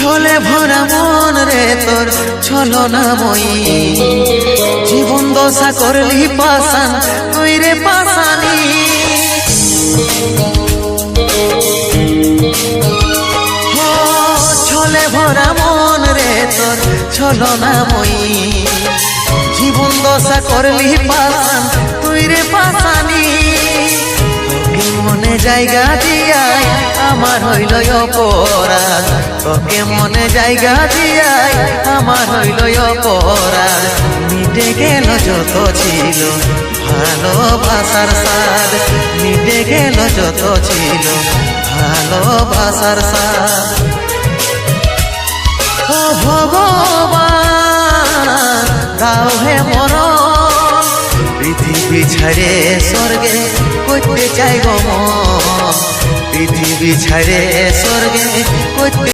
ছলে ভরা মন রে তোর ছলনাময়ী, জীবন দশা করলি পাশান তুই রে পাশানি। ছলে ভরা মন রে তোর ছলনাময়ী, জীবন দশা করলি পাশান তুই রে পাশানি। তোকে মনে জায়গা দিয়াই আমার হইল অপরাধ, তোকে মনে জায়গা দিয়াই আমার হইল অপরাধ। মিটে গেল যত ছিল ভালোবাসার স্বাদ, মিটে গেল যত ছিল ভালোবাসার স্বাদ। ও ভগবান দাও হে মরণ, পৃথিবী ছাড়ে স্বর্গে করতে চাই গো মন, পৃথিবী ছাড়ে স্বর্গে করতে